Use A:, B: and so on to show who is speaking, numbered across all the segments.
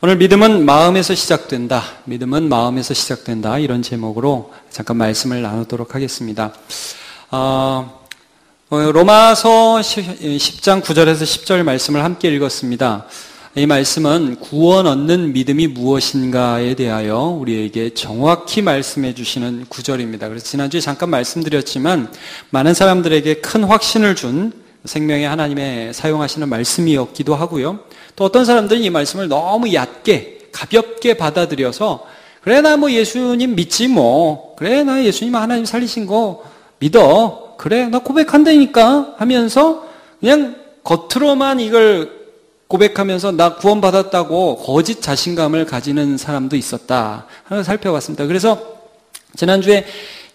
A: 오늘 믿음은 마음에서 시작된다. 믿음은 마음에서 시작된다. 이런 제목으로 잠깐 말씀을 나누도록 하겠습니다. 로마서 10장 9절에서 10절 말씀을 함께 읽었습니다. 이 말씀은 구원 얻는 믿음이 무엇인가에 대하여 우리에게 정확히 말씀해 주시는 구절입니다. 그래서 지난주에 잠깐 말씀드렸지만 많은 사람들에게 큰 확신을 준 생명의 하나님의 사용하시는 말씀이었기도 하고요. 또 어떤 사람들은 이 말씀을 너무 얕게 가볍게 받아들여서 그래 나 뭐 예수님 믿지 뭐 그래 나 예수님 하나님 살리신 거 믿어 그래 나 고백한다니까 하면서 그냥 겉으로만 이걸 고백하면서 나 구원받았다고 거짓 자신감을 가지는 사람도 있었다 하는 걸 살펴봤습니다. 그래서 지난주에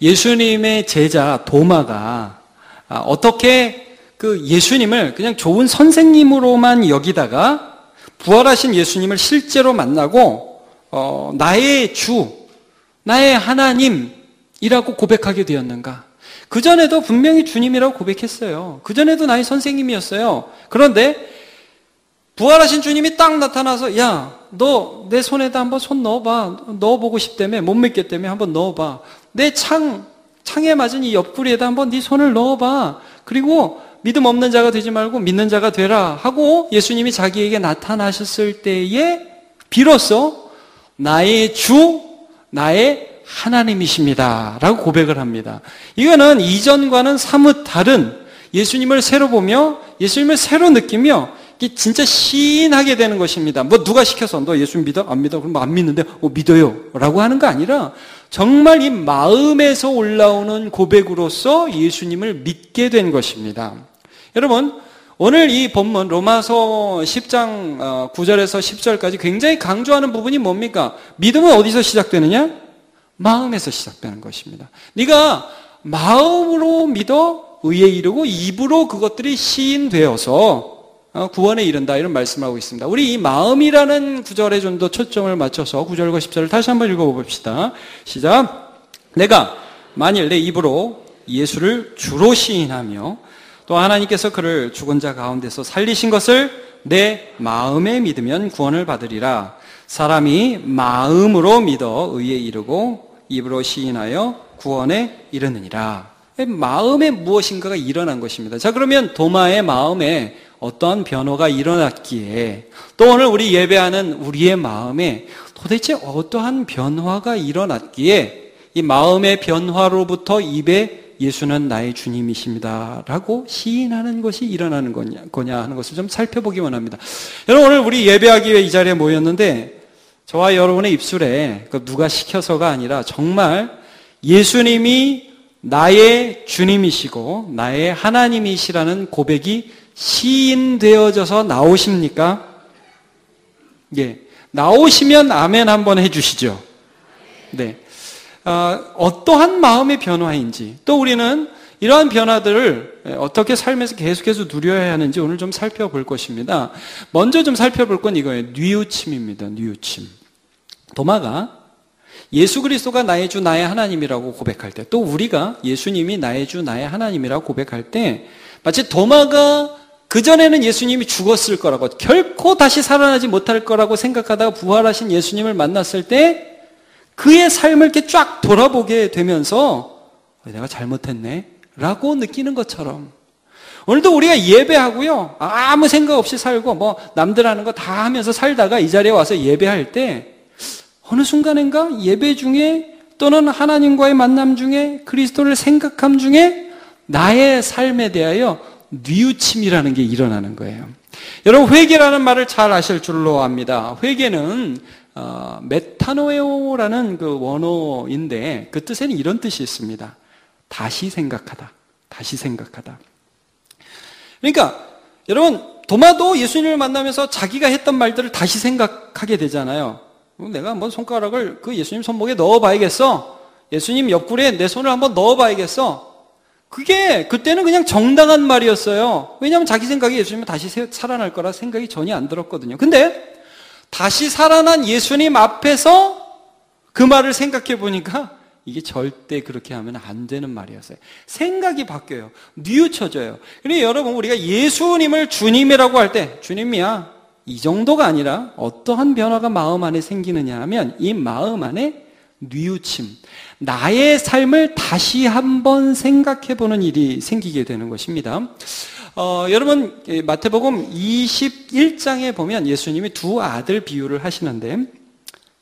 A: 예수님의 제자 도마가 어떻게 그 예수님을 그냥 좋은 선생님으로만 여기다가 부활하신 예수님을 실제로 만나고 나의 주, 나의 하나님이라고 고백하게 되었는가? 그전에도 분명히 주님이라고 고백했어요. 그전에도 나의 선생님이었어요. 그런데 부활하신 주님이 딱 나타나서 야, 너 내 손에다 한번 손 넣어봐. 넣어보고 싶다며 못 믿겠다며 한번 넣어봐. 내 창에 맞은 이 옆구리에다 한번 네 손을 넣어봐. 그리고 믿음 없는 자가 되지 말고 믿는 자가 되라 하고 예수님이 자기에게 나타나셨을 때에 비로소 나의 주, 나의 하나님이십니다 라고 고백을 합니다. 이거는 이전과는 사뭇 다른 예수님을 새로 보며 예수님을 새로 느끼며 이게 진짜 시인하게 되는 것입니다. 뭐 누가 시켜서 너 예수 믿어? 안 믿어? 그럼 안 믿는데 믿어요 라고 하는 거 아니라 정말 이 마음에서 올라오는 고백으로서 예수님을 믿게 된 것입니다. 여러분 오늘 이 본문 로마서 10장 9절에서 10절까지 굉장히 강조하는 부분이 뭡니까? 믿음은 어디서 시작되느냐? 마음에서 시작되는 것입니다. 네가 마음으로 믿어 의에 이르고 입으로 그것들이 시인되어서 구원에 이른다 이런 말씀을 하고 있습니다. 우리 이 마음이라는 구절에 좀 더 초점을 맞춰서 9절과 10절을 다시 한번 읽어봅시다. 시작. 내가 만일 내 입으로 예수를 주로 시인하며 또 하나님께서 그를 죽은 자 가운데서 살리신 것을 내 마음에 믿으면 구원을 받으리라. 사람이 마음으로 믿어 의에 이르고 입으로 시인하여 구원에 이르느니라. 마음에 무엇인가가 일어난 것입니다. 자, 그러면 도마의 마음에 어떠한 변화가 일어났기에 또 오늘 우리 예배하는 우리의 마음에 도대체 어떠한 변화가 일어났기에 이 마음의 변화로부터 입에 예수는 나의 주님이십니다 라고 시인하는 것이 일어나는 거냐 하는 것을 좀 살펴보기 원합니다. 여러분 오늘 우리 예배하기 위해 이 자리에 모였는데 저와 여러분의 입술에 누가 시켜서가 아니라 정말 예수님이 나의 주님이시고 나의 하나님이시라는 고백이 시인되어져서 나오십니까? 예, 나오시면 아멘 한번 해주시죠. 네, 어떠한 마음의 변화인지 또 우리는 이러한 변화들을 어떻게 삶에서 계속해서 누려야 하는지 오늘 좀 살펴볼 것입니다. 먼저 좀 살펴볼 건 이거예요. 뉘우침입니다. 뉘우침. 도마가 예수 그리스도가 나의 주 나의 하나님이라고 고백할 때 또 우리가 예수님이 나의 주 나의 하나님이라고 고백할 때 마치 도마가 그전에는 예수님이 죽었을 거라고 결코 다시 살아나지 못할 거라고 생각하다가 부활하신 예수님을 만났을 때 그의 삶을 이렇게 쫙 돌아보게 되면서 내가 잘못했네 라고 느끼는 것처럼 오늘도 우리가 예배하고요 아무 생각 없이 살고 뭐 남들 하는 거 다 하면서 살다가 이 자리에 와서 예배할 때 어느 순간인가 예배 중에 또는 하나님과의 만남 중에 그리스도를 생각함 중에 나의 삶에 대하여 뉘우침이라는 게 일어나는 거예요. 여러분 회개라는 말을 잘 아실 줄로 압니다. 회개는 메타노에오라는 그 원어인데 그 뜻에는 이런 뜻이 있습니다. 다시 생각하다. 다시 생각하다. 그러니까 여러분 도마도 예수님을 만나면서 자기가 했던 말들을 다시 생각하게 되잖아요. 내가 한번 손가락을 그 예수님 손목에 넣어봐야겠어. 예수님 옆구리에 내 손을 한번 넣어봐야겠어. 그게 그때는 그냥 정당한 말이었어요. 왜냐하면 자기 생각에 예수님은 다시 살아날 거라 생각이 전혀 안 들었거든요. 근데 다시 살아난 예수님 앞에서 그 말을 생각해 보니까 이게 절대 그렇게 하면 안 되는 말이었어요. 생각이 바뀌어요. 뉘우쳐져요. 그러니까 여러분 우리가 예수님을 주님이라고 할 때 주님이야. 이 정도가 아니라 어떠한 변화가 마음 안에 생기느냐 하면 이 마음 안에 뉘우침, 나의 삶을 다시 한번 생각해보는 일이 생기게 되는 것입니다. 여러분 마태복음 21장에 보면 예수님이 두 아들 비유를 하시는데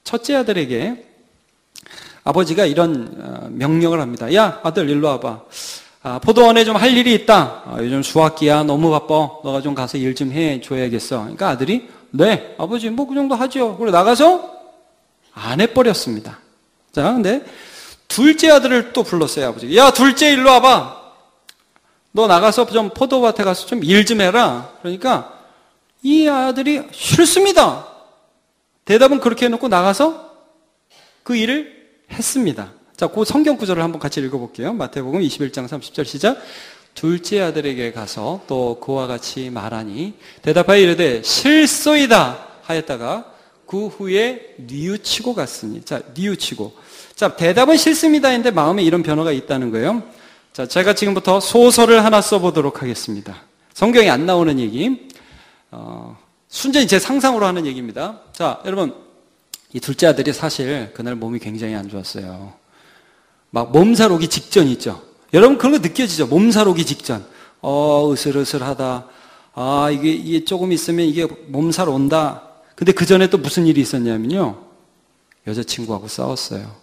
A: 첫째 아들에게 아버지가 이런 명령을 합니다. 야 아들 일로 와봐. 포도원에 좀 할 일이 있다. 요즘 수학기야 너무 바빠. 너가 좀 가서 일 좀 해줘야겠어. 그러니까 아들이 네 아버지 뭐 그 정도 하죠. 그리고 나가서 안 해버렸습니다. 자 근데 둘째 아들을 또 불렀어요. 아버지 야 둘째 일로 와봐. 너 나가서 좀 포도밭에 가서 좀 일 좀 해라. 그러니까 이 아들이 싫습니다. 대답은 그렇게 해놓고 나가서 그 일을 했습니다. 자, 그 성경 구절을 한번 같이 읽어볼게요. 마태복음 21장 30절 시작. 둘째 아들에게 가서 또 그와 같이 말하니 대답하여 이르되 실소이다 하였다가 그 후에 뉘우치고 갔으니. 자, 뉘우치고. 자, 대답은 싫습니다인데 마음에 이런 변화가 있다는 거예요. 자, 제가 지금부터 소설을 하나 써보도록 하겠습니다. 성경에 안 나오는 얘기. 순전히 제 상상으로 하는 얘기입니다. 자, 여러분, 이 둘째 아들이 사실 그날 몸이 굉장히 안 좋았어요. 막 몸살 오기 직전 있죠. 여러분 그런 거 느껴지죠? 몸살 오기 직전. 으슬으슬하다. 이게 조금 있으면 이게 몸살 온다. 근데 그 전에 또 무슨 일이 있었냐면요. 여자친구하고 싸웠어요.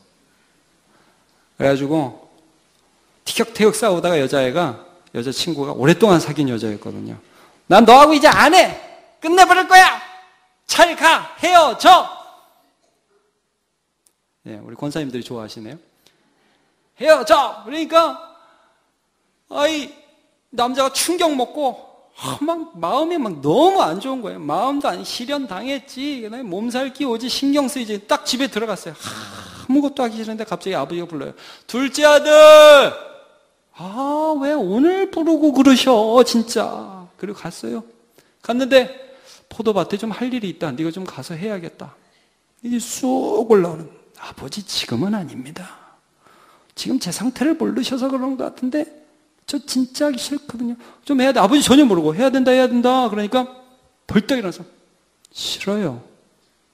A: 그래가지고 티격태격 싸우다가 여자친구가 오랫동안 사귄 여자였거든요. 난 너하고 이제 안 해! 끝내버릴 거야! 잘 가! 헤어져! 네, 우리 권사님들이 좋아하시네요. 헤어져! 그러니까, 남자가 충격 먹고, 막 마음이 막 너무 안 좋은 거예요. 마음도 안 실현 당했지. 몸살기 오지, 신경 쓰이지. 딱 집에 들어갔어요. 아무것도 하기 싫은데 갑자기 아버지가 불러요. 둘째 아들! 왜 오늘 부르고 그러셔, 진짜. 그리고 갔어요. 갔는데, 포도밭에 좀 할 일이 있다. 네가 좀 가서 해야겠다. 이게 쑥 올라오는. 아버지, 지금은 아닙니다. 지금 제 상태를 모르셔서 그런 것 같은데, 저 진짜 하기 싫거든요. 좀 해야 돼. 아버지 전혀 모르고, 해야 된다. 그러니까, 벌떡 일어나서, 싫어요.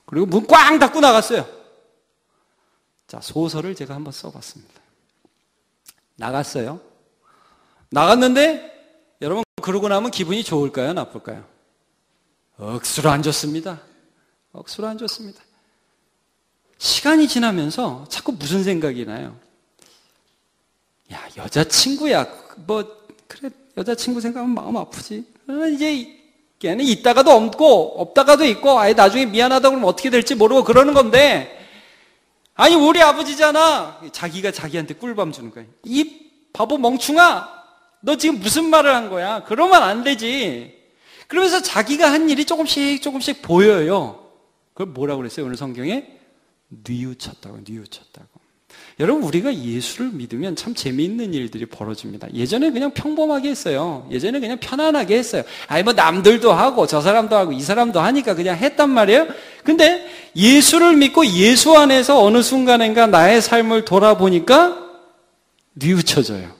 A: 그리고 문 꽝 닫고 나갔어요. 자, 소설을 제가 한번 써봤습니다. 나갔어요. 나갔는데, 여러분, 그러고 나면 기분이 좋을까요? 나쁠까요? 억수로 안 좋습니다. 억수로 안 좋습니다. 시간이 지나면서 자꾸 무슨 생각이 나요? 야, 여자친구야. 그래, 여자친구 생각하면 마음 아프지. 이제 걔는 있다가도 없고, 없다가도 있고, 아예 나중에 미안하다고 그러면 어떻게 될지 모르고 그러는 건데, 아니, 우리 아버지잖아. 자기가 자기한테 꿀밤 주는 거야. 이 바보 멍충아! 너 지금 무슨 말을 한 거야? 그러면 안 되지. 그러면서 자기가 한 일이 조금씩 보여요. 그걸 뭐라고 그랬어요? 오늘 성경에? 뉘우쳤다고. 여러분, 우리가 예수를 믿으면 참 재미있는 일들이 벌어집니다. 예전에 그냥 평범하게 했어요. 예전에 그냥 편안하게 했어요. 남들도 하고 저 사람도 하고 이 사람도 하니까 그냥 했단 말이에요. 근데 예수를 믿고 예수 안에서 어느 순간인가 나의 삶을 돌아보니까 뉘우쳐져요.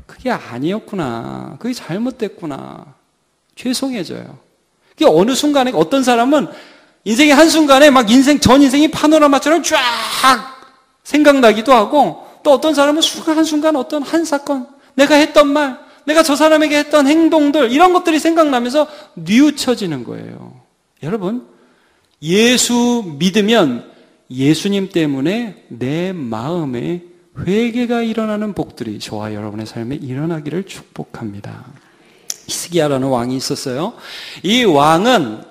A: 그게 아니었구나. 그게 잘못됐구나. 죄송해져요. 그게 어느 순간에 어떤 사람은 인생의 한순간에 막 전 인생이 파노라마처럼 쫙 생각나기도 하고, 또 어떤 사람은 한순간 어떤 한 사건, 내가 했던 말, 내가 저 사람에게 했던 행동들, 이런 것들이 생각나면서 뉘우쳐지는 거예요. 여러분, 예수 믿으면 예수님 때문에 내 마음에 회개가 일어나는 복들이 저와 여러분의 삶에 일어나기를 축복합니다. 히스기야라는 왕이 있었어요. 이 왕은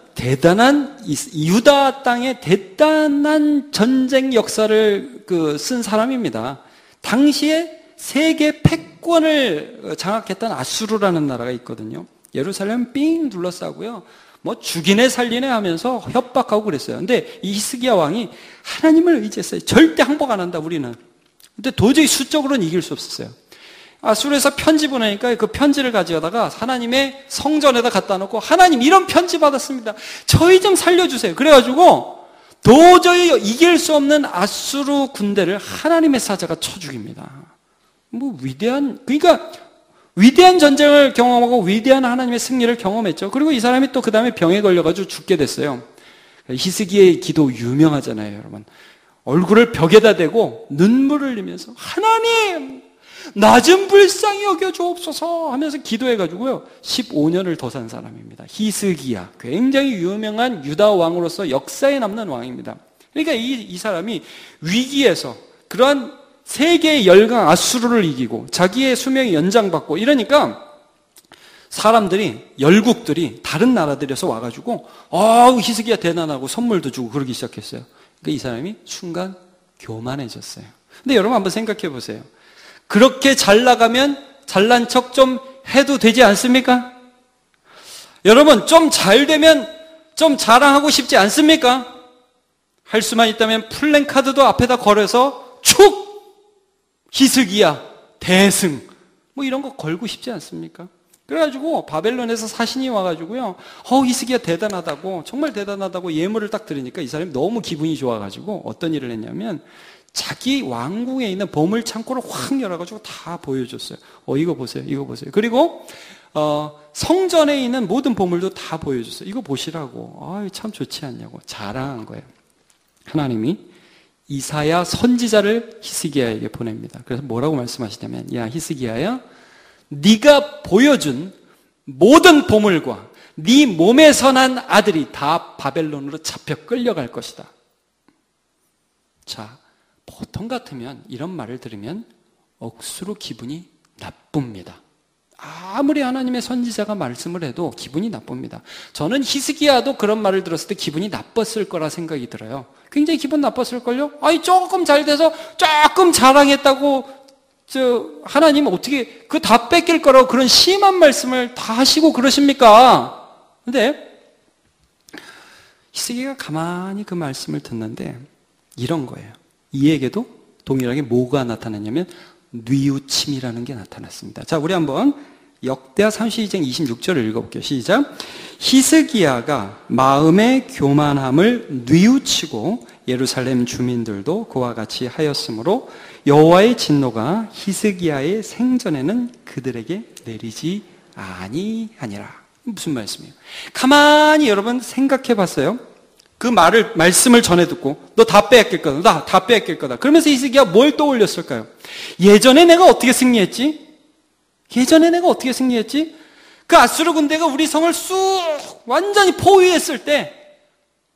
A: 유다 땅에 대단한 전쟁 역사를 쓴 사람입니다. 당시에 세계 패권을 장악했던 아수르라는 나라가 있거든요. 예루살렘 삥 둘러싸고요. 죽이네 살리네 하면서 협박하고 그랬어요. 근데 이 히스기야 왕이 하나님을 의지했어요. 절대 항복 안 한다, 우리는. 근데 도저히 수적으로는 이길 수 없었어요. 아수르에서 편지 보내니까 그 편지를 가져다가 하나님의 성전에다 갖다 놓고, 하나님 이런 편지 받았습니다. 저희 좀 살려주세요. 그래가지고 도저히 이길 수 없는 아수르 군대를 하나님의 사자가 쳐 죽입니다. 위대한, 그러니까 위대한 전쟁을 경험하고 위대한 하나님의 승리를 경험했죠. 그리고 이 사람이 또 그 다음에 병에 걸려가지고 죽게 됐어요. 히스기야의 기도 유명하잖아요, 여러분. 얼굴을 벽에다 대고 눈물을 흘리면서 하나님, 나 좀 불쌍히 여겨주옵소서 하면서 기도해가지고요 15년을 더 산 사람입니다. 히스기야, 굉장히 유명한 유다 왕으로서 역사에 남는 왕입니다. 그러니까 이 사람이 위기에서 그러한 세계의 열강 아수르를 이기고 자기의 수명이 연장받고 이러니까 사람들이, 열국들이 다른 나라들에서 와가지고 히스기야 대단하고 선물도 주고 그러기 시작했어요. 그러니까 이 사람이 순간 교만해졌어요. 근데 여러분 한번 생각해 보세요. 그렇게 잘 나가면 잘난 척 좀 해도 되지 않습니까? 여러분 좀 잘 되면 좀 자랑하고 싶지 않습니까? 할 수만 있다면 플랜카드도 앞에다 걸어서 축! 히스기야 대승 뭐 이런 거 걸고 싶지 않습니까? 그래가지고 바벨론에서 사신이 와가지고요 히스기야 대단하다고, 정말 대단하다고 예물을 딱 드리니까 이 사람이 너무 기분이 좋아가지고 어떤 일을 했냐면 자기 왕궁에 있는 보물 창고를 확 열어가지고 다 보여줬어요. 이거 보세요, 이거 보세요. 그리고 성전에 있는 모든 보물도 다 보여줬어요. 이거 보시라고. 참 좋지 않냐고 자랑한 거예요. 하나님이 이사야 선지자를 히스기야에게 보냅니다. 그래서 뭐라고 말씀하시냐면, 야 히스기야야, 네가 보여준 모든 보물과 네 몸에서 난 아들이 다 바벨론으로 잡혀 끌려갈 것이다. 자, 보통 같으면 이런 말을 들으면 억수로 기분이 나쁩니다. 아무리 하나님의 선지자가 말씀을 해도 기분이 나쁩니다. 저는 히스기야도 그런 말을 들었을 때 기분이 나빴을 거라 생각이 들어요. 굉장히 기분 나빴을걸요? 조금 잘 돼서 조금 자랑했다고 하나님 어떻게 그 다 뺏길 거라고 그런 심한 말씀을 다 하시고 그러십니까? 근데 히스기야가 가만히 그 말씀을 듣는데 이런 거예요. 이에게도 동일하게 뭐가 나타났냐면 뉘우침이라는 게 나타났습니다. 자, 우리 한번 역대하 32장 26절을 읽어볼게요. 시작. 히스기야가 마음의 교만함을 뉘우치고 예루살렘 주민들도 그와 같이 하였으므로 여호와의 진노가 히스기야의 생전에는 그들에게 내리지 아니하니라. 무슨 말씀이에요? 가만히 여러분 생각해 봤어요. 그 말씀을 전해 듣고 너 다 빼앗길 거다. 나 다 빼앗길 거다. 그러면서 히스기야 뭘 떠올렸을까요? 예전에 내가 어떻게 승리했지? 그 아수르 군대가 우리 성을 쑥 완전히 포위했을 때,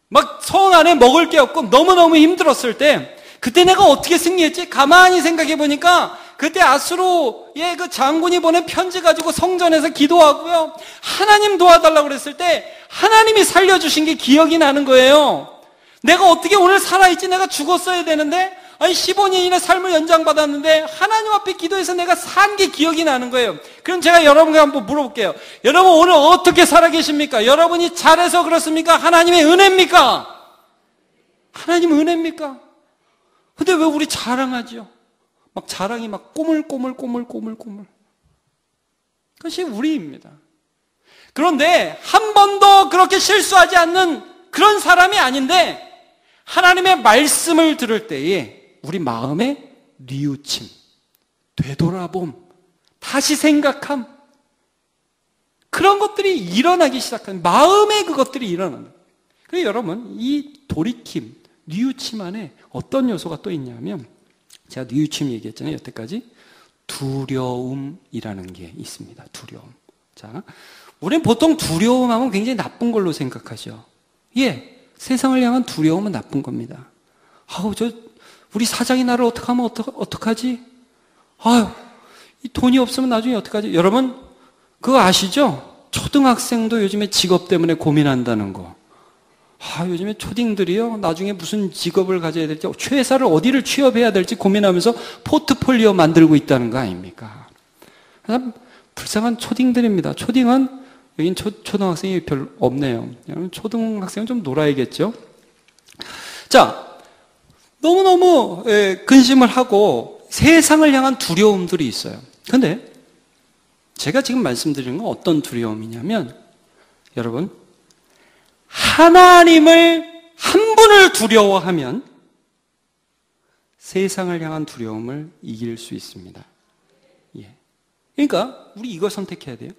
A: 막 성 안에 먹을 게 없고 너무너무 힘들었을 때, 그때 내가 어떻게 승리했지? 가만히 생각해 보니까 그때 아수르의 그 장군이 보낸 편지 가지고 성전에서 기도하고요, 하나님 도와달라고 그랬을 때 하나님이 살려주신 게 기억이 나는 거예요. 내가 어떻게 오늘 살아있지? 내가 죽었어야 되는데 15년이나 삶을 연장받았는데 하나님 앞에 기도해서 내가 산 게 기억이 나는 거예요. 그럼 제가 여러분께 한번 물어볼게요. 여러분 오늘 어떻게 살아계십니까? 여러분이 잘해서 그렇습니까? 하나님의 은혜입니까? 하나님의 은혜입니까? 근데 왜 우리 자랑하죠? 막 자랑이 막 꼬물꼬물. 그것이 우리입니다. 그런데 한 번도 그렇게 실수하지 않는 그런 사람이 아닌데, 하나님의 말씀을 들을 때에 우리 마음에 뉘우침, 되돌아봄, 다시 생각함, 그런 것들이 일어나기 시작하는, 마음에 그것들이 일어나는. 그래서 여러분, 이 돌이킴, 뉘우침 안에 어떤 요소가 또 있냐면, 제가 뉘우침 얘기했잖아요, 여태까지. 두려움이라는 게 있습니다. 두려움. 자, 우리는 보통 두려움하면 굉장히 나쁜 걸로 생각하죠. 세상을 향한 두려움은 나쁜 겁니다. 우리 사장이 나를 어떡하면 어떡하지? 이 돈이 없으면 나중에 어떡하지? 여러분, 그거 아시죠? 초등학생도 요즘에 직업 때문에 고민한다는 거. 요즘에 초딩들이요, 나중에 무슨 직업을 가져야 될지, 회사를 어디를 취업해야 될지 고민하면서 포트폴리오 만들고 있다는 거 아닙니까? 불쌍한 초딩들입니다. 초딩은, 여긴 초등학생이 별로 없네요. 초등학생은 좀 놀아야겠죠? 자, 너무너무 근심을 하고 세상을 향한 두려움들이 있어요. 근데 제가 지금 말씀드리는 건 어떤 두려움이냐면, 여러분, 하나님을 한 분을 두려워하면 세상을 향한 두려움을 이길 수 있습니다. 그러니까 우리 이걸 선택해야 돼요.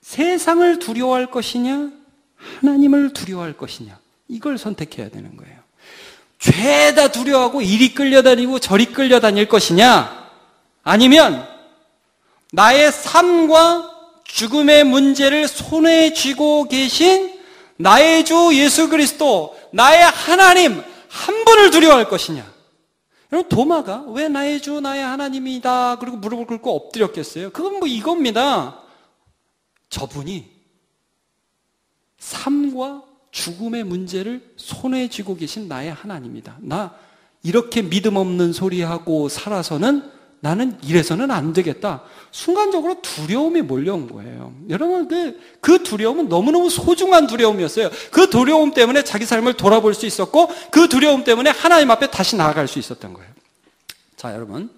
A: 세상을 두려워할 것이냐, 하나님을 두려워할 것이냐, 이걸 선택해야 되는 거예요. 죄다 두려워하고 이리 끌려다니고 저리 끌려다닐 것이냐, 아니면 나의 삶과 죽음의 문제를 손에 쥐고 계신 나의 주 예수 그리스도, 나의 하나님 한 분을 두려워할 것이냐. 여러분, 도마가 왜 나의 주 나의 하나님이다 그리고 무릎을 꿇고 엎드렸겠어요? 그건 뭐 이겁니다. 저분이 삶과 죽음의 문제를 손에 쥐고 계신 나의 하나님이다. 나 이렇게 믿음 없는 소리하고 살아서는 나는 이래서는 안 되겠다. 순간적으로 두려움이 몰려온 거예요. 여러분, 그 두려움은 너무너무 소중한 두려움이었어요. 그 두려움 때문에 자기 삶을 돌아볼 수 있었고, 그 두려움 때문에 하나님 앞에 다시 나아갈 수 있었던 거예요. 자, 여러분,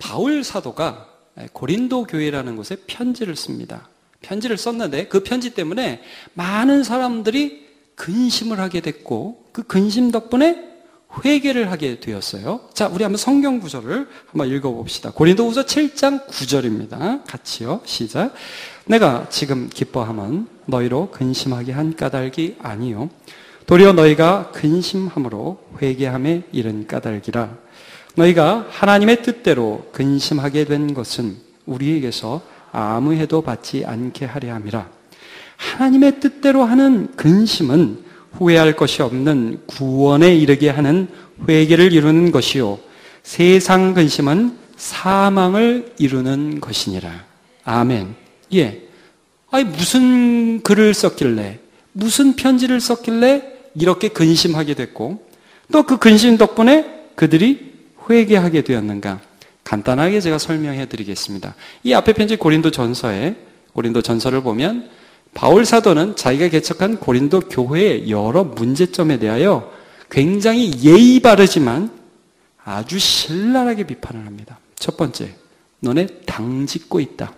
A: 바울 사도가 고린도 교회라는 곳에 편지를 씁니다. 편지를 썼는데 그 편지 때문에 많은 사람들이 근심을 하게 됐고, 그 근심 덕분에 회개를 하게 되었어요. 자, 우리 한번 성경 구절을 한번 읽어봅시다. 고린도후서 7장 9절입니다. 같이요. 시작. 내가 지금 기뻐함은 너희로 근심하게 한 까닭이 아니요 도리어 너희가 근심함으로 회개함에 이른 까닭이라. 너희가 하나님의 뜻대로 근심하게 된 것은 우리에게서 아무 해도 받지 않게 하려 함이라. 하나님의 뜻대로 하는 근심은 후회할 것이 없는 구원에 이르게 하는 회개를 이루는 것이요 세상 근심은 사망을 이루는 것이니라. 아멘. 예. 아니, 무슨 글을 썼길래, 무슨 편지를 썼길래 이렇게 근심하게 됐고, 또 그 근심 덕분에 그들이 회개하게 되었는가? 간단하게 제가 설명해 드리겠습니다. 이 앞에 편지 고린도 전서를 보면 바울 사도는 자기가 개척한 고린도 교회의 여러 문제점에 대하여 굉장히 예의 바르지만 아주 신랄하게 비판을 합니다. 첫 번째, 너네 당짓고 있다.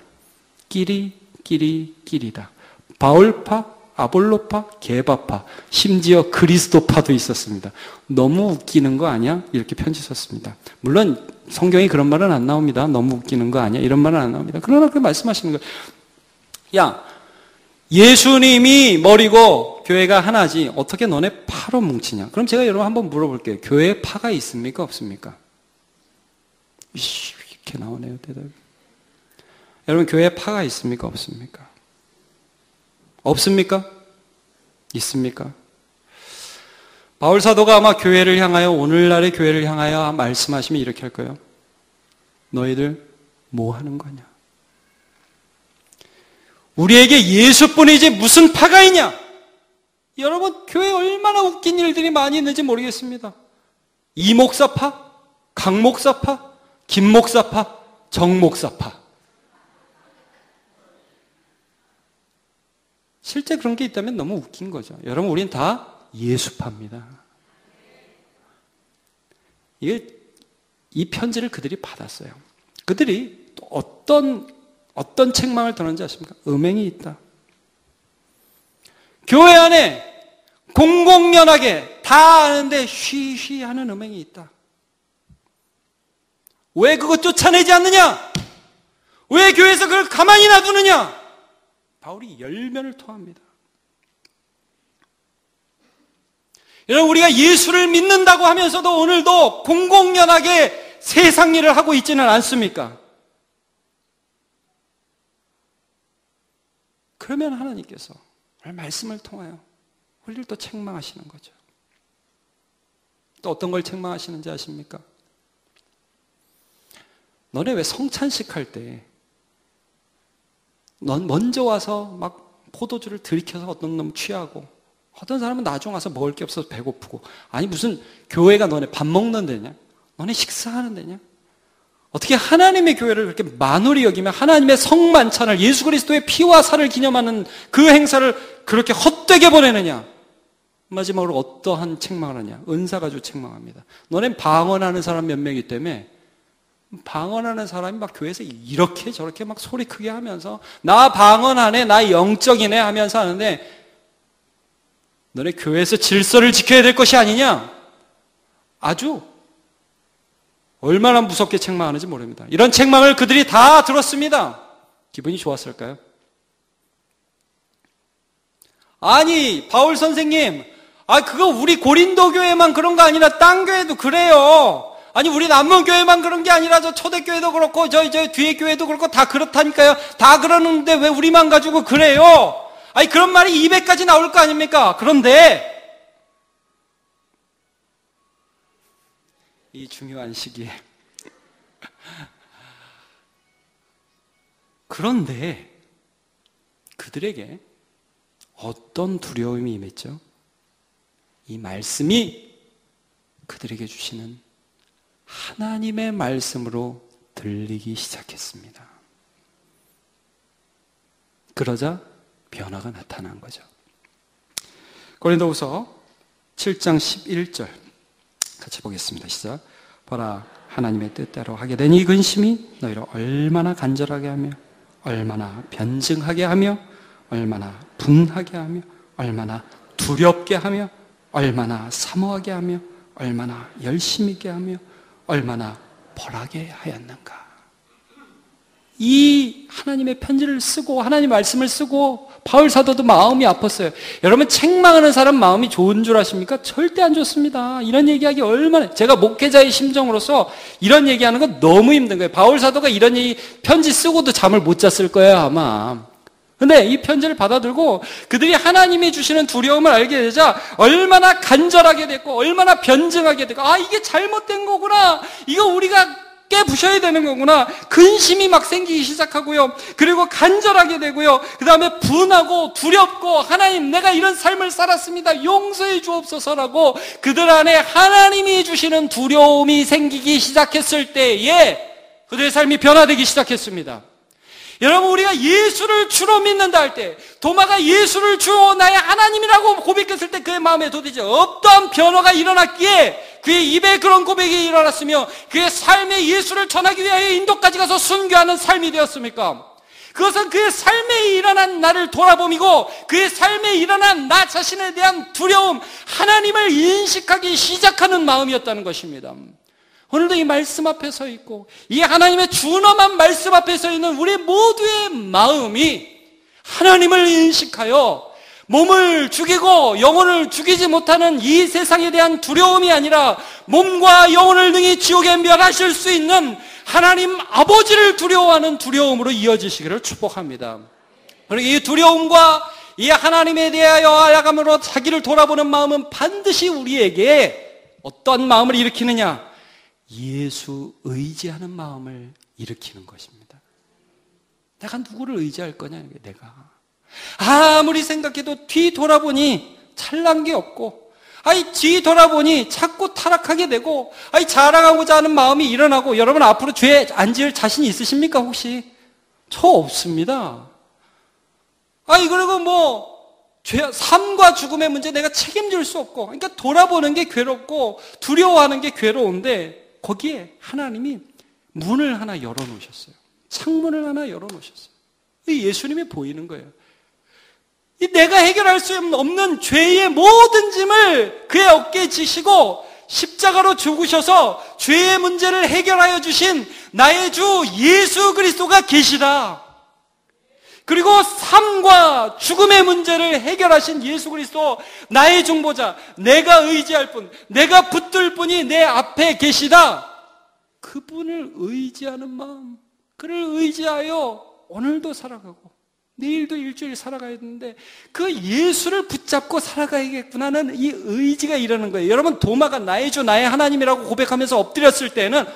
A: 끼리다. 바울파, 아볼로파, 게바파, 심지어 그리스도파도 있었습니다. 너무 웃기는 거 아니야? 이렇게 편지 썼습니다. 물론 성경에 그런 말은 안 나옵니다. 너무 웃기는 거 아니야? 이런 말은 안 나옵니다. 그러나 그렇게 말씀하시는 거예요. 야, 예수님이 머리고 교회가 하나지 어떻게 너네 파로 뭉치냐? 그럼 제가 여러분 한번 물어볼게요. 교회에 파가 있습니까? 없습니까? 이렇게 나오네요, 대답이. 여러분, 교회에 파가 있습니까? 없습니까? 없습니까? 있습니까? 바울 사도가 아마 교회를 향하여, 오늘날의 교회를 향하여 말씀하시면 이렇게 할 거예요. 너희들 뭐 하는 거냐? 우리에게 예수뿐이지 무슨 파가 있냐? 여러분, 교회에 얼마나 웃긴 일들이 많이 있는지 모르겠습니다. 이 목사파, 강 목사파, 김 목사파, 정 목사파. 실제 그런 게 있다면 너무 웃긴 거죠. 여러분, 우린 다 예수파입니다. 이 편지를 그들이 받았어요. 그들이 또 어떤 책망을 들었는지 아십니까? 음행이 있다. 교회 안에 공공연하게 다 아는데 쉬쉬 하는 음행이 있다. 왜 그거 쫓아내지 않느냐? 왜 교회에서 그걸 가만히 놔두느냐? 바울이 열면을 토합니다. 여러분, 우리가 예수를 믿는다고 하면서도 오늘도 공공연하게 세상 일을 하고 있지는 않습니까? 그러면 하나님께서 말씀을 통하여 우리를 또 책망하시는 거죠. 또 어떤 걸 책망하시는지 아십니까? 너네 왜 성찬식 할 때 넌 먼저 와서 막 포도주를 들이켜서 어떤 놈 취하고, 어떤 사람은 나중 와서 먹을 게 없어서 배고프고, 아니 무슨 교회가 너네 밥 먹는 데냐? 너네 식사하는 데냐? 어떻게 하나님의 교회를 그렇게 만홀히 여기며 하나님의 성만찬을, 예수 그리스도의 피와 살을 기념하는 그 행사를 그렇게 헛되게 보내느냐? 마지막으로 어떠한 책망을 하냐? 은사 가지고 책망합니다. 너넨 방언하는 사람 몇 명이기 때문에, 방언하는 사람이 막 교회에서 이렇게 저렇게 막 소리 크게 하면서 나 방언하네, 나 영적이네 하면서 하는데, 너네 교회에서 질서를 지켜야 될 것이 아니냐? 아주 얼마나 무섭게 책망하는지 모릅니다. 이런 책망을 그들이 다 들었습니다. 기분이 좋았을까요? 아니, 바울 선생님, 그거 우리 고린도 교회만 그런 거 아니라 딴 교회도 그래요. 아니, 우리 남문교회만 그런 게 아니라 저 초대교회도 그렇고 저 뒤에 교회도 그렇고 다 그렇다니까요. 다 그러는데 왜 우리만 가지고 그래요? 아니, 그런 말이 200까지 나올 거 아닙니까? 그런데 이 중요한 시기에 그런데 그들에게 어떤 두려움이 임했죠? 이 말씀이 그들에게 주시는 하나님의 말씀으로 들리기 시작했습니다. 그러자 변화가 나타난 거죠. 고린도후서 7장 11절 같이 보겠습니다. 시작. 보라, 하나님의 뜻대로 하게 된 이 근심이 너희를 얼마나 간절하게 하며 얼마나 변증하게 하며 얼마나 분하게 하며 얼마나 두렵게 하며 얼마나 사모하게 하며 얼마나 열심히 있게 하며 얼마나 벌하게 하였는가. 이 하나님의 편지를 쓰고 하나님 말씀을 쓰고 바울 사도도 마음이 아팠어요. 여러분, 책망하는 사람 마음이 좋은 줄 아십니까? 절대 안 좋습니다. 이런 얘기하기 얼마나, 제가 목회자의 심정으로서 이런 얘기하는 건 너무 힘든 거예요. 바울 사도가 이런 편지 쓰고도 잠을 못 잤을 거예요, 아마. 근데 이 편지를 받아들고 그들이 하나님이 주시는 두려움을 알게 되자 얼마나 간절하게 됐고 얼마나 변증하게 됐고, 이게 잘못된 거구나, 이거 우리가 깨부셔야 되는 거구나, 근심이 막 생기기 시작하고요. 그리고 간절하게 되고요. 그 다음에 분하고 두렵고, 하나님, 내가 이런 삶을 살았습니다, 용서해 주옵소서라고 그들 안에 하나님이 주시는 두려움이 생기기 시작했을 때에 그들의 삶이 변화되기 시작했습니다. 여러분, 우리가 예수를 주로 믿는다 할 때, 도마가 예수를 주 나의 하나님이라고 고백했을 때 그의 마음에 도대체 어떠한 변화가 일어났기에 그의 입에 그런 고백이 일어났으며 그의 삶에 예수를 전하기 위하여 인도까지 가서 순교하는 삶이 되었습니까? 그것은 그의 삶에 일어난 나를 돌아봄이고 그의 삶에 일어난 나 자신에 대한 두려움, 하나님을 인식하기 시작하는 마음이었다는 것입니다. 오늘도 이 말씀 앞에 서 있고 이 하나님의 준엄한 말씀 앞에 서 있는 우리 모두의 마음이 하나님을 인식하여 몸을 죽이고 영혼을 죽이지 못하는 이 세상에 대한 두려움이 아니라 몸과 영혼을 능히 지옥에 멸하실 수 있는 하나님 아버지를 두려워하는 두려움으로 이어지시기를 축복합니다. 그리고 이 두려움과 이 하나님에 대하여 알아감으로 자기를 돌아보는 마음은 반드시 우리에게 어떤 마음을 일으키느냐? 예수 의지하는 마음을 일으키는 것입니다. 내가 누구를 의지할 거냐? 내가 아무리 생각해도 뒤 돌아보니 잘난 게 없고, 뒤 돌아보니 자꾸 타락하게 되고, 자랑하고자 하는 마음이 일어나고. 여러분, 앞으로 죄 안 지을 자신 있으십니까 혹시? 저 없습니다. 그리고 삶과 죽음의 문제 내가 책임질 수 없고, 그러니까 돌아보는 게 괴롭고 두려워하는 게 괴로운데, 거기에 하나님이 문을 하나 열어놓으셨어요. 창문을 하나 열어놓으셨어요. 예수님이 보이는 거예요. 내가 해결할 수 없는 죄의 모든 짐을 그의 어깨에 지시고 십자가로 죽으셔서 죄의 문제를 해결하여 주신 나의 주 예수 그리스도가 계시다. 그리고 삶과 죽음의 문제를 해결하신 예수 그리스도, 나의 중보자, 내가 의지할 분, 내가 붙들 분이 내 앞에 계시다. 그분을 의지하는 마음, 그를 의지하여 오늘도 살아가고 내일도 일주일 살아가야 되는데 그 예수를 붙잡고 살아가야겠구나는 이 의지가 일어나는 거예요. 여러분, 도마가 나의 주, 나의 하나님이라고 고백하면서 엎드렸을 때는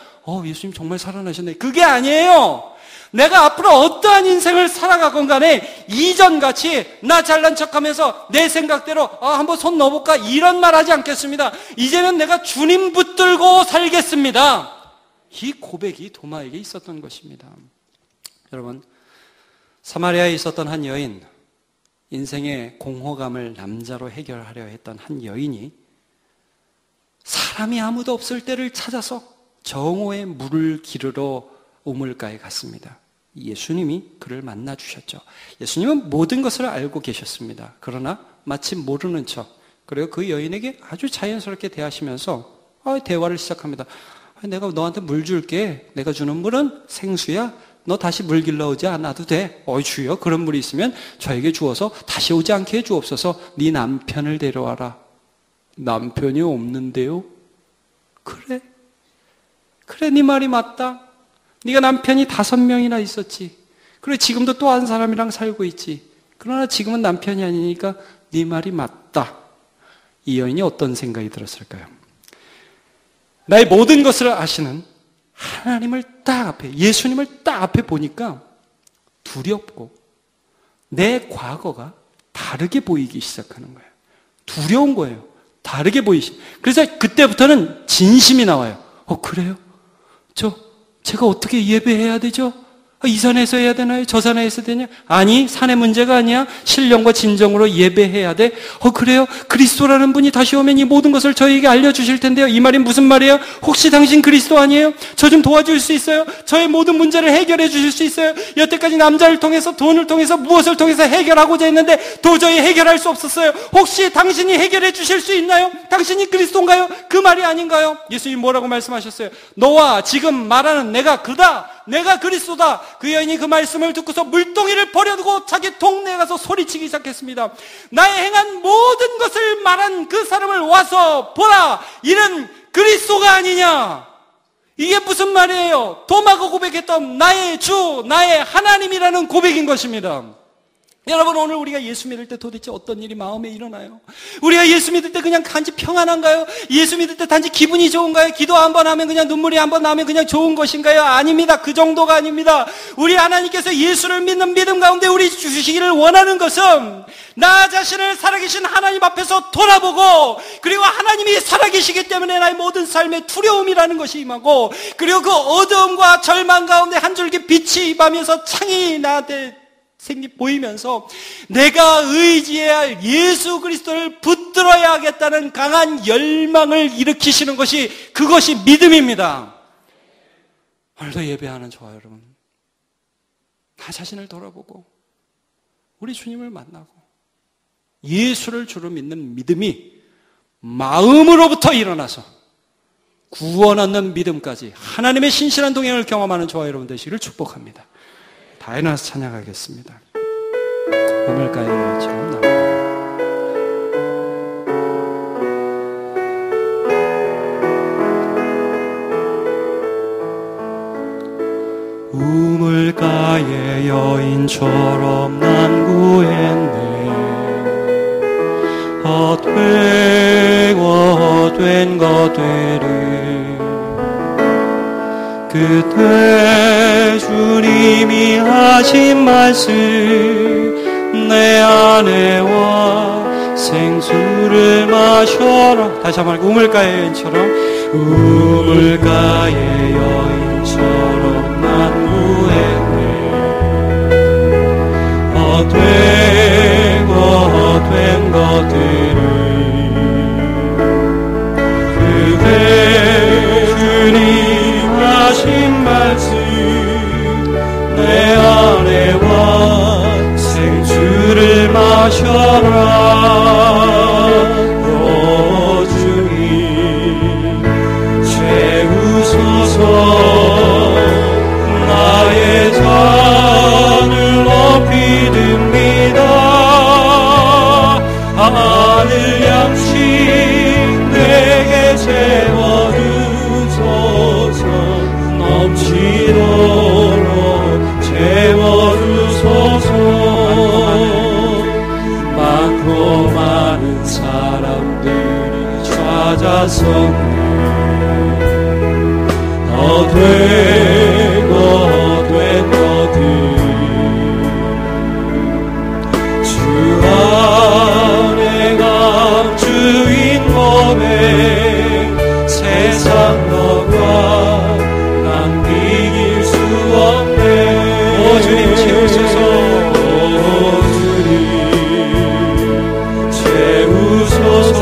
A: 예수님 정말 살아나셨네, 그게 아니에요. 내가 앞으로 어떠한 인생을 살아가건 간에 이전같이 나 잘난 척하면서 내 생각대로 한번 손 넣어볼까 이런 말 하지 않겠습니다. 이제는 내가 주님 붙들고 살겠습니다. 이 고백이 도마에게 있었던 것입니다. 여러분, 사마리아에 있었던 한 여인, 인생의 공허감을 남자로 해결하려 했던 한 여인이 사람이 아무도 없을 때를 찾아서 정오에 물을 기르러 우물가에 갔습니다. 예수님이 그를 만나 주셨죠. 예수님은 모든 것을 알고 계셨습니다. 그러나 마치 모르는 척, 그리고 그 여인에게 아주 자연스럽게 대하시면서 대화를 시작합니다. 내가 너한테 물 줄게. 내가 주는 물은 생수야. 너 다시 물 길러 오지 않아도 돼. 주여, 그런 물이 있으면 저에게 주어서 다시 오지 않게 해주옵소서. 네 남편을 데려와라. 남편이 없는데요? 그래, 네 말이 맞다. 네가 남편이 5명이나 있었지. 그래, 지금도 또 한 사람이랑 살고 있지. 그러나 지금은 남편이 아니니까 네 말이 맞다. 이 여인이 어떤 생각이 들었을까요? 나의 모든 것을 아시는 하나님을 딱 앞에, 예수님을 딱 앞에 보니까 두렵고 내 과거가 다르게 보이기 시작하는 거예요. 두려운 거예요. 다르게 보이시. 그래서 그때부터는 진심이 나와요. 그래요? 제가 어떻게 예배해야 되죠? 이 산에서 해야 되나요? 저 산에서 되냐? 아니, 산의 문제가 아니야. 신령과 진정으로 예배해야 돼. 그래요? 그리스도라는 분이 다시 오면 이 모든 것을 저에게 알려주실 텐데요. 이 말이 무슨 말이에요? 혹시 당신 그리스도 아니에요? 저 좀 도와줄 수 있어요? 저의 모든 문제를 해결해 주실 수 있어요? 여태까지 남자를 통해서, 돈을 통해서, 무엇을 통해서 해결하고자 했는데 도저히 해결할 수 없었어요. 혹시 당신이 해결해 주실 수 있나요? 당신이 그리스도인가요? 그 말이 아닌가요? 예수님이 뭐라고 말씀하셨어요? 너와 지금 말하는 내가 그다. 내가 그리스도다. 그 여인이 그 말씀을 듣고서 물동이를 버려두고 자기 동네에 가서 소리치기 시작했습니다. 나의 행한 모든 것을 말한 그 사람을 와서 보라. 이는 그리스도가 아니냐. 이게 무슨 말이에요? 도마가 고백했던 나의 주, 나의 하나님이라는 고백인 것입니다. 여러분, 오늘 우리가 예수 믿을 때 도대체 어떤 일이 마음에 일어나요? 우리가 예수 믿을 때 그냥 단지 평안한가요? 예수 믿을 때 단지 기분이 좋은가요? 기도 한번 하면 그냥 눈물이 한번 나면 그냥 좋은 것인가요? 아닙니다. 그 정도가 아닙니다. 우리 하나님께서 예수를 믿는 믿음 가운데 우리 주시기를 원하는 것은 나 자신을 살아계신 하나님 앞에서 돌아보고, 그리고 하나님이 살아계시기 때문에 나의 모든 삶에 두려움이라는 것이 임하고, 그리고 그 어두움과 절망 가운데 한 줄기 빛이 임하면서 창이 나한테 보이면서 내가 의지해야 할 예수 그리스도를 붙들어야 하겠다는 강한 열망을 일으키시는 것이, 그것이 믿음입니다. 오늘도 예배하는 저와 여러분, 나 자신을 돌아보고 우리 주님을 만나고 예수를 주로 믿는 믿음이 마음으로부터 일어나서 구원 얻는 믿음까지 하나님의 신실한 동행을 경험하는 저와 여러분 되시기를 축복합니다. 다 일어나서 찬양하겠습니다. 우물가에처럼 나옵니다. 우물가의 여인처럼 난 구했네. 헛된 것 되리. 그때 주님이 하신 말씀, 내 아내와 생수를 마셔라. 다시 한번 우물가의 여인처럼, 우물가의 여인처럼 난 구했네. 헛된 것들을 그대 주님 하신 말씀, 내 아내와 생수를 마셔라. 오 주님 채우소서. 나의 잔을 높이 듭니다. 하늘 양식 내게 채워주소서. 넘치도록 채워주소서. 많고 많은 사람들이 찾아섰네. 헛된 것들 주 안에 감주인 몸에 세상 너가 난 비길 수 없네. 오 주님 채우소서. 오 주님 채우소서.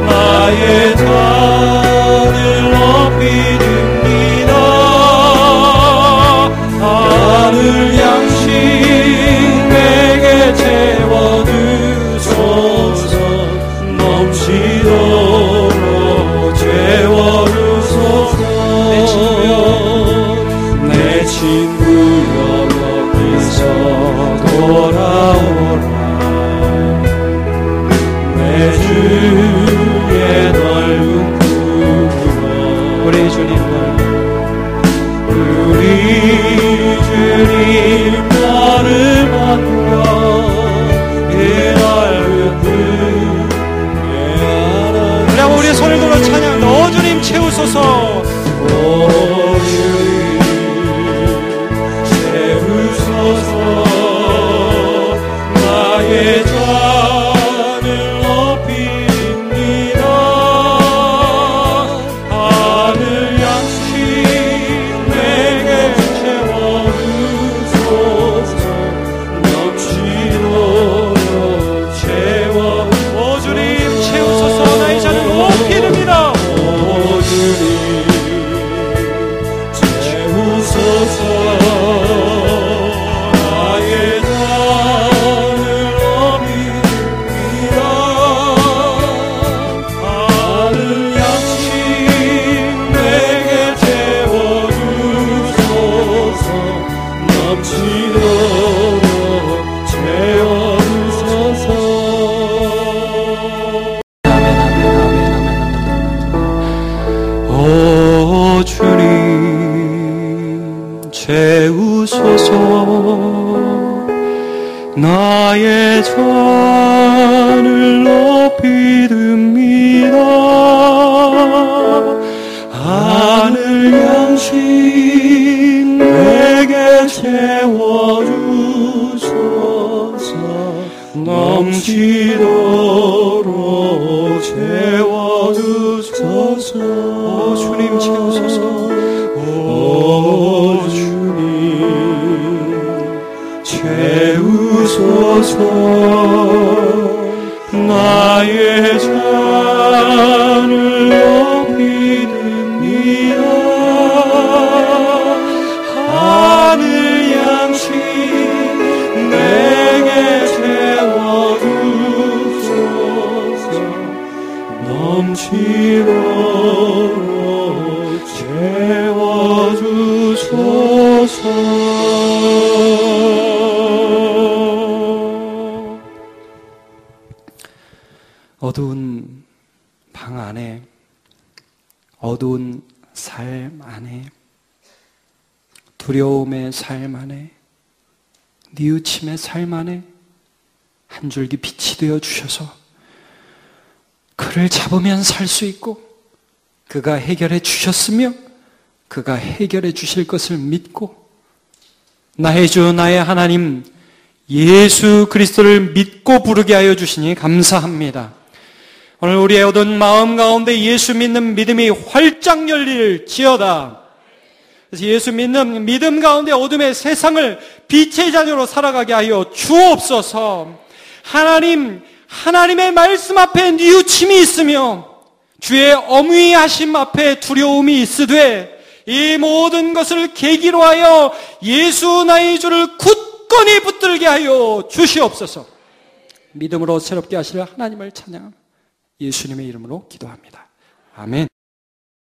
A: 나의 잔을 높이 듭니다. 하늘 양식 내게 채워주소서. 넘치도록 채워주소서. 주의 넓은 품으로 우리 주님 너를 맡겨 이 넓은 품에 안아. 그래 우리의 손을 들어 찬양. 너 주님 채우소서. 오 주님 채우소서. 나의 잔을 높입니다. 하늘 양식 내게 채워주소서. 넘치도록 채워. 오 주님 채우소서. 나의 잔을 높이 듭니다. 오 주님 채우소서. 채우소서. 나의 잔을 높이 듭니다. 하늘 양식 내게 채워주소서. 넘치도록 채워주소서. 오 주님 채우소서. 오 주님 채우소서. 나의 잔을 높이 듭니다. 하늘 양식 내게 채워주소서. 넘치도록 채워주소서. 어두운 방 안에, 어두운 삶 안에, 두려움의 삶 안에, 뉘우침의 삶 안에 한 줄기 빛이 되어 주셔서 그를 잡으면 살 수 있고, 그가 해결해 주셨으며 그가 해결해 주실 것을 믿고, 나의 주 나의 하나님 예수 그리스도를 믿고 부르게 하여 주시니 감사합니다. 오늘 우리의 얻은 마음 가운데 예수 믿는 믿음이 활짝 열릴지어다. 그래서 예수 믿는 믿음 가운데 어둠의 세상을 빛의 자녀로 살아가게 하여 주옵소서. 하나님의 말씀 앞에 뉘우침이 있으며 주의 엄위하심 앞에 두려움이 있으되, 이 모든 것을 계기로 하여 예수 나의 주를 굳건히 붙들게 하여 주시옵소서. 믿음으로 새롭게 하실 하나님을 찬양합니다. 예수님의 이름으로 기도합니다. 아멘.